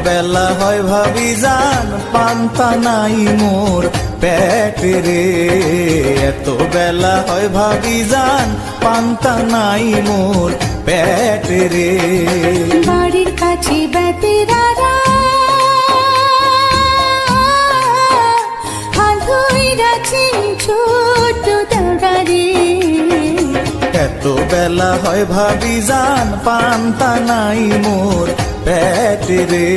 বেলা হয় ভাবি জান পান্তা নাই মোর পেটে রে। এত বেলা হয় ভাবি জান পান্তা নাই মোর পেটে রে। বাড়ির কাছে বেতেরারা ছোট দাগারে। এত বেলা হয় ভাবি জান পান্তা নাই মোর পেটে রে।